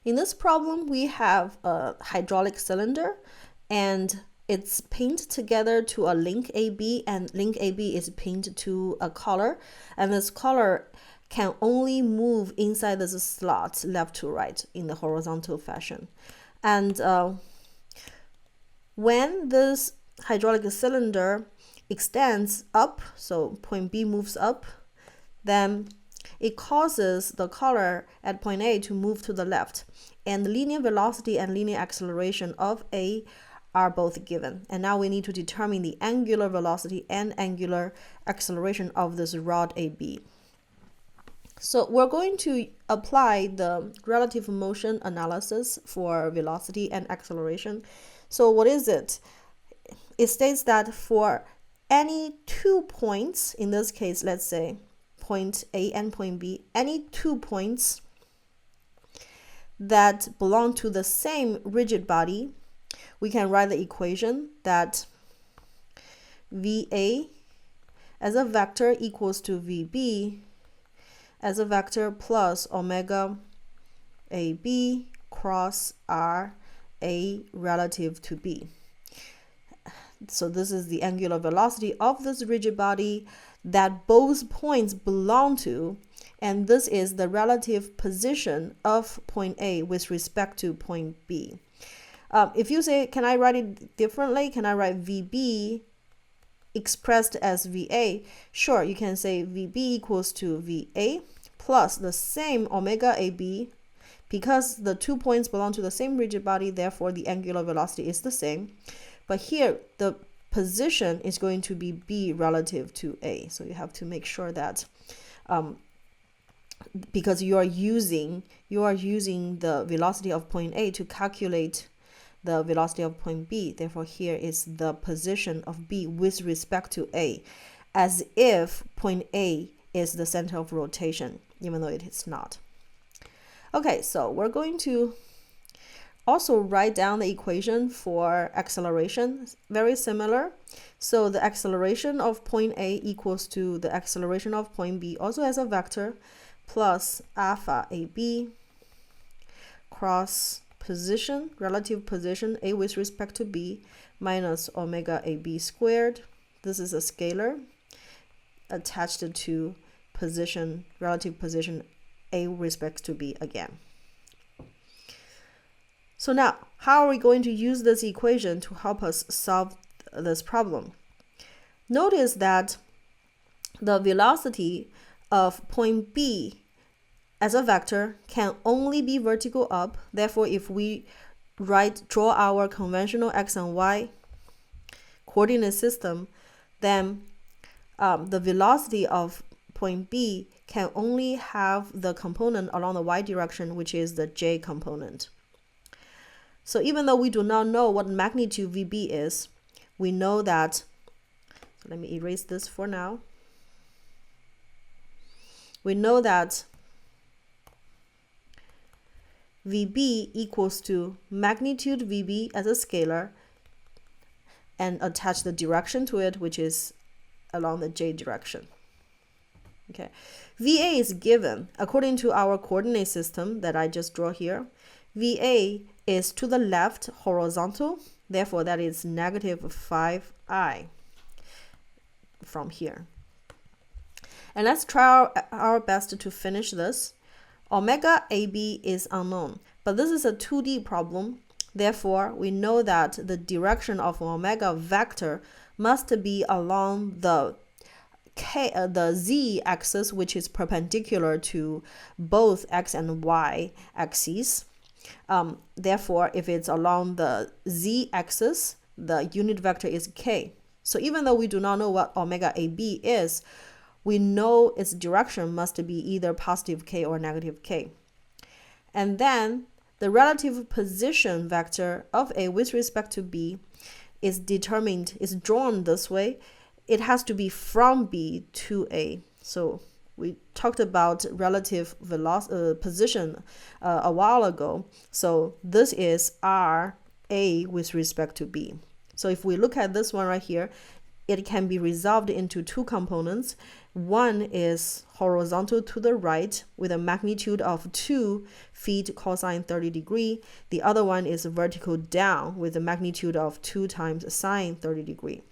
In this problem, we have a hydraulic cylinder and it's pinned together to a link AB, and link AB is pinned to a collar, and this collar can only move inside this slot left to right in the horizontal fashion. And when this hydraulic cylinder extends up, so point B moves up, then it causes the collar at point A to move to the left, and the linear velocity and linear acceleration of A are both given. And now we need to determine the angular velocity and angular acceleration of this rod AB. So we're going to apply the relative motion analysis for velocity and acceleration. So what is it? It states that for any 2 points, in this case, let's say point A and point B, any 2 points that belong to the same rigid body, we can write the equation that VA as a vector equals to VB as a vector plus omega AB cross RA relative to B. So this is the angular velocity of this rigid body that both points belong to, and this is the relative position of point A with respect to point B. If you say, can I write it differently? Can I write VB expressed as VA? Sure, you can say VB equals to VA plus the same omega AB. Because the 2 points belong to the same rigid body, therefore the angular velocity is the same. But here, the position is going to be B relative to A. So you have to make sure that because you are using the velocity of point A to calculate the velocity of point B, therefore here is the position of B with respect to A, as if point A is the center of rotation, even though it is not. Okay, so we're going to also write down the equation for acceleration, very similar. So the acceleration of point A equals to the acceleration of point B, also as a vector, plus alpha AB cross position, relative position A with respect to B, minus omega AB squared. This is a scalar attached to position, relative position A with respect to B again. So now, how are we going to use this equation to help us solve this problem? Notice that the velocity of point B as a vector can only be vertical up. Therefore, if we draw our conventional x and y coordinate system, then the velocity of point B can only have the component along the y direction, which is the j component. So even though we do not know what magnitude VB is, we know that, so let me erase this for now. We know that VB equals to magnitude VB as a scalar and attach the direction to it, which is along the j direction. Okay, VA is given according to our coordinate system that I just draw here. VA is to the left horizontal, therefore that is negative 5I from here. And let's try our best to finish this. Omega AB is unknown, but this is a 2D problem. Therefore, we know that the direction of omega vector must be along the z-axis, which is perpendicular to both x and y axes. Therefore, if it's along the z-axis, the unit vector is k. So even though we do not know what omega AB is, we know its direction must be either positive k or negative k. And then the relative position vector of A with respect to B is drawn this way. It has to be from B to A. So we talked about relative position a while ago. So this is RA with respect to B. So if we look at this one right here, it can be resolved into two components. One is horizontal to the right with a magnitude of 2 feet cosine 30 degree. The other one is vertical down with a magnitude of 2 times sine 30 degree.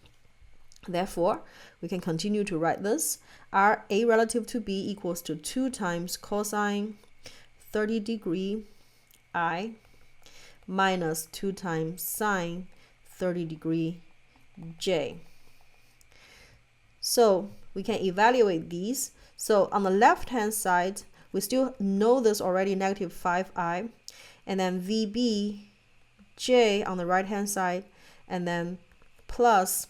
Therefore, we can continue to write this. R A relative to B equals to 2 times cosine 30 degree I minus 2 times sine 30 degree J. So we can evaluate these. So on the left hand side, we still know this already, negative 5I, and then VBJ on the right hand side, and then plus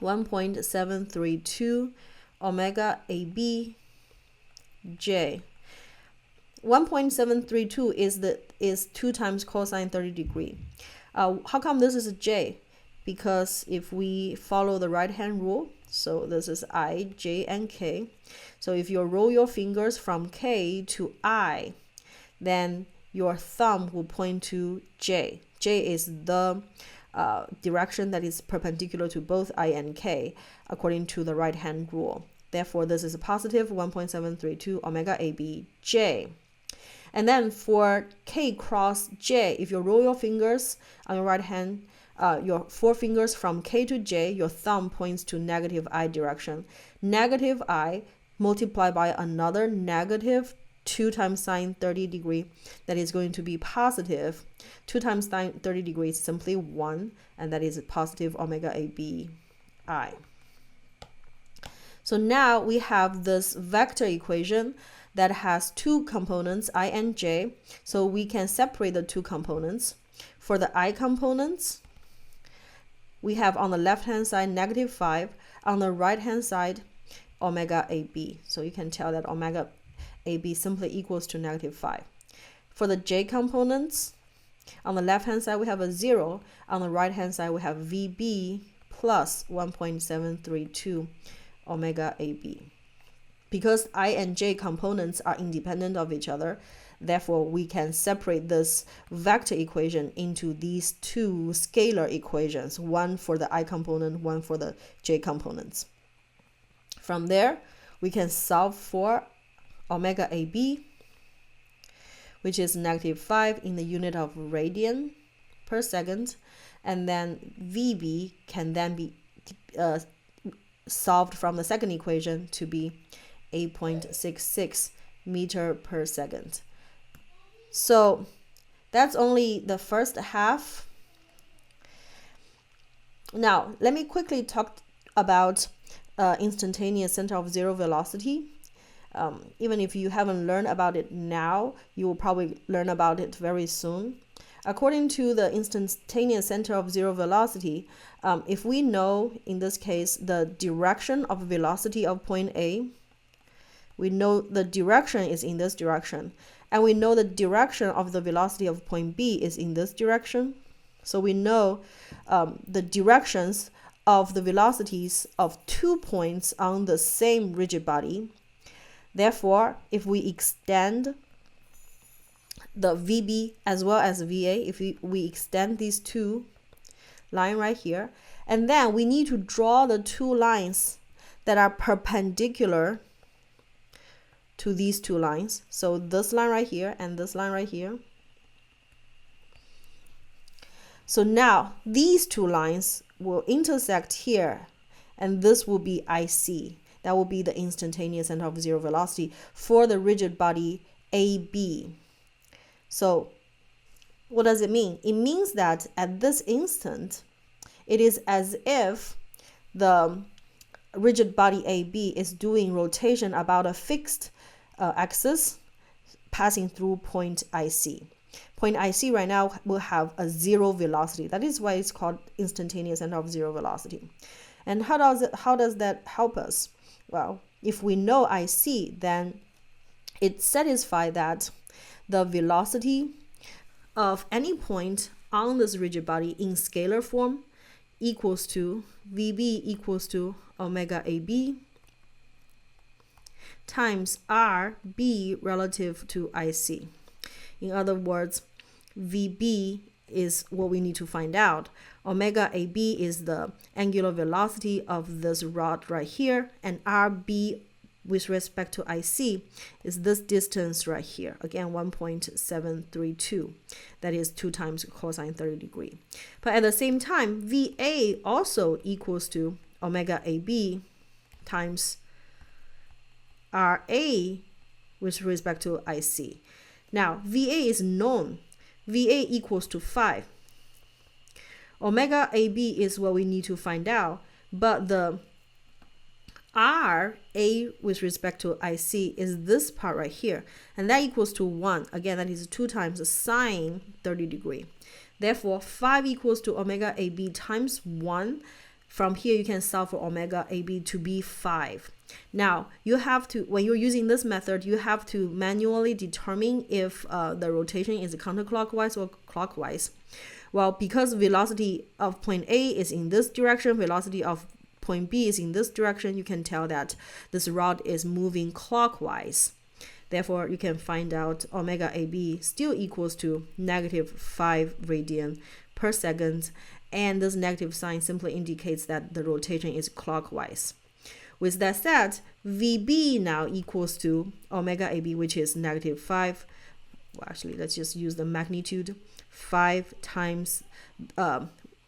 1.732 omega AB J. 1.732 is 2 times cosine 30 degree. How come this is a J? Because if we follow the right hand rule, so this is I, J, and K. So if you roll your fingers from K to I, then your thumb will point to J. J is the direction that is perpendicular to both I and K according to the right hand rule. Therefore, this is a positive 1.732 omega AB J. And then for K cross J, if you roll your fingers on your right hand, your 4 fingers from K to J, your thumb points to negative I direction. Negative I multiplied by another negative 2 times sine 30 degree, that is going to be positive. 2 times sine 30 degree is simply 1, and that is positive omega AB I. So now we have this vector equation that has 2 components, I and J. So we can separate the 2 components. For the I components, we have on the left hand side negative 5, on the right hand side omega AB. So you can tell that omega AB simply equals to negative 5. For the J components, on the left hand side we have a 0, on the right hand side we have VB plus 1.732 omega AB. Because I and J components are independent of each other, therefore we can separate this vector equation into these 2 scalar equations, one for the I component, one for the J components. From there, we can solve for omega AB, which is negative 5 in the unit of radian per second, and then VB can then be solved from the second equation to be 8.66 meter per second. So that's only the first half. Now let me quickly talk about instantaneous center of zero velocity. Even if you haven't learned about it now, you will probably learn about it very soon. According to the instantaneous center of zero velocity, if we know, in this case, the direction of velocity of point A, we know the direction is in this direction, and we know the direction of the velocity of point B is in this direction. So we know the directions of the velocities of 2 points on the same rigid body. Therefore, if we extend the VB as well as VA, if we extend these 2 lines right here, and then we need to draw the 2 lines that are perpendicular to these 2 lines. So this line right here and this line right here. So now these 2 lines will intersect here, and this will be IC. That will be the instantaneous center of zero velocity for the rigid body AB. So what does it mean? It means that at this instant, it is as if the rigid body AB is doing rotation about a fixed axis passing through point IC. Point IC right now will have a 0 velocity. That is why it's called instantaneous center of zero velocity. And how does that help us? Well, if we know IC, then it satisfies that the velocity of any point on this rigid body in scalar form equals to VB equals to omega AB times RB relative to IC. In other words, VB is what we need to find out. Omega AB is the angular velocity of this rod right here, and RB with respect to IC is this distance right here. Again, 1.732. That is 2 times cosine 30 degree. But at the same time, VA also equals to omega AB times RA with respect to IC. Now, VA is known. VA equals to 5. Omega AB is what we need to find out, but the RA with respect to IC is this part right here, and that equals to 1. Again, that is 2 times sine 30 degree. Therefore, 5 equals to omega AB times 1. From here, you can solve for omega AB to be 5. Now, you have to, when you're using this method, you have to manually determine if the rotation is counterclockwise or clockwise. Well, because velocity of point A is in this direction, velocity of point B is in this direction, you can tell that this rod is moving clockwise. Therefore, you can find out omega AB still equals to -5 radian per second, and this negative sign simply indicates that the rotation is clockwise. With that said, VB now equals to omega AB, which is -5. Well, actually, let's just use the magnitude. 5 times,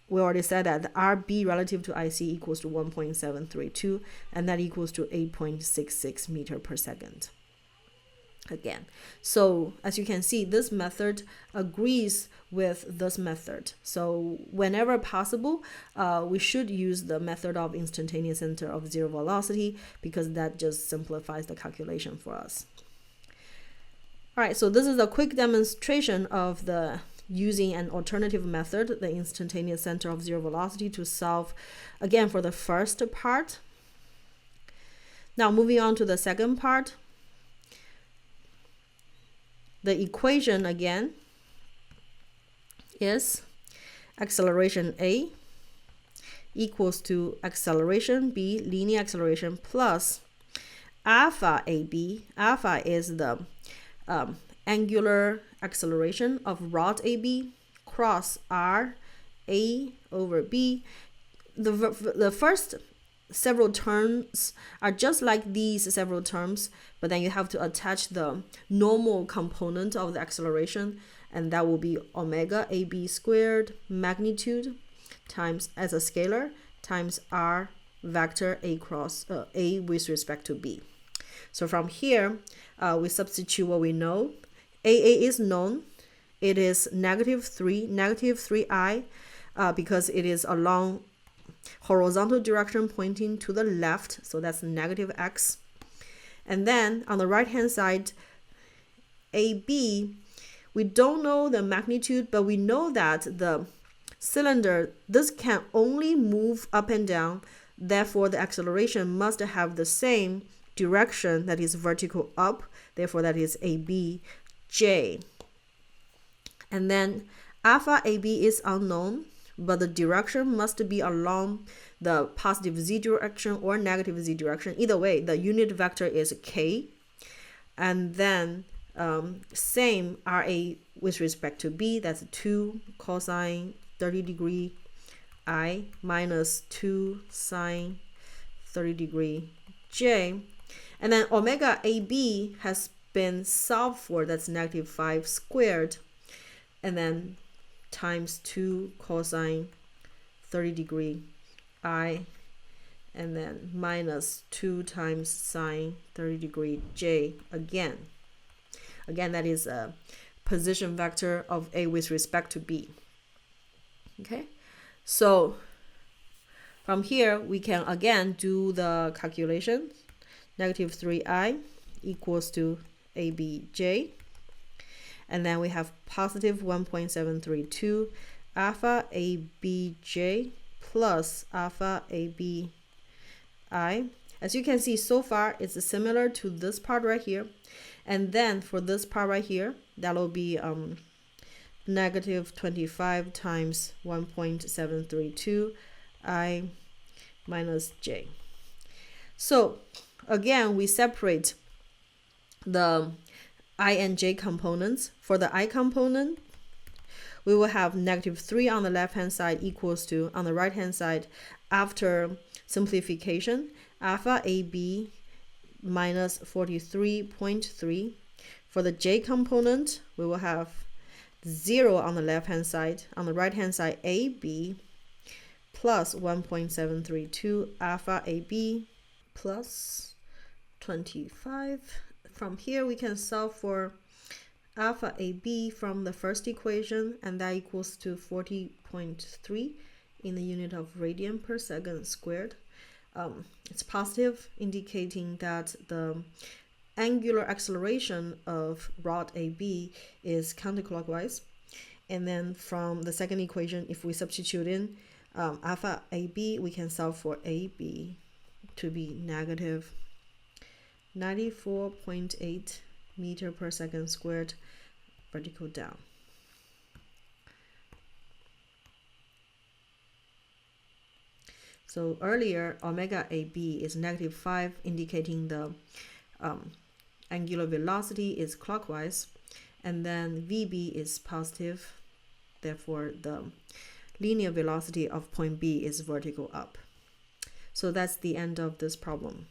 we already said that the RB relative to IC equals to 1.732, and that equals to 8.66 meter per second. Again, so as you can see, this method agrees with this method. So whenever possible, we should use the method of instantaneous center of zero velocity, because that just simplifies the calculation for us. All right, so this is a quick demonstration of the using an alternative method, the instantaneous center of zero velocity, to solve again for the first part. Now moving on to the second part. The equation again is acceleration A equals to acceleration B, linear acceleration, plus alpha AB. Alpha is the angular acceleration of rod AB cross R A over B. The first several terms are just like these several terms, but then you have to attach the normal component of the acceleration, and that will be omega AB squared magnitude times as a scalar times R vector A cross A with respect to B. So from here, we substitute what we know. AA is known. It is -3I, because it is along horizontal direction pointing to the left, so that's -x. And then on the right hand side, AB, we don't know the magnitude, but we know that the cylinder, this can only move up and down, therefore the acceleration must have the same direction, that is vertical up, therefore that is ABJ. And then alpha AB is unknown, but the direction must be along the positive z direction or negative z direction. Either way, the unit vector is k. And then same RA with respect to B, that's 2 cosine 30 degree I minus 2 sine 30 degree J. And then omega AB has been solved for, that's -5 squared, and then times 2 cosine 30 degree I, and then minus 2 times sine 30 degree J again. Again, that is a position vector of A with respect to B. Okay, so from here, we can again do the calculation. -3I equals to ABJ. And then we have positive 1.732 alpha ABJ plus alpha ABI. As you can see, so far it's similar to this part right here. And then for this part right here, that will be -25 times 1.732 I minus J. So again, we separate the I and J components. For the I component, we will have -3 on the left hand side equals to, on the right hand side, after simplification, alpha AB minus 43.3. For the j component, we will have 0 on the left hand side, on the right hand side AB plus 1.732 alpha AB plus 25. From here we can solve for alpha AB from the first equation, and that equals to 40.3 in the unit of radian per second squared. It's positive, indicating that the angular acceleration of rod AB is counterclockwise. And then from the second equation, if we substitute in alpha AB, we can solve for AB to be negative 94.8 meter per second squared vertical down. So earlier, omega AB is -5, indicating the angular velocity is clockwise, and then VB is positive, therefore the linear velocity of point B is vertical up. So that's the end of this problem.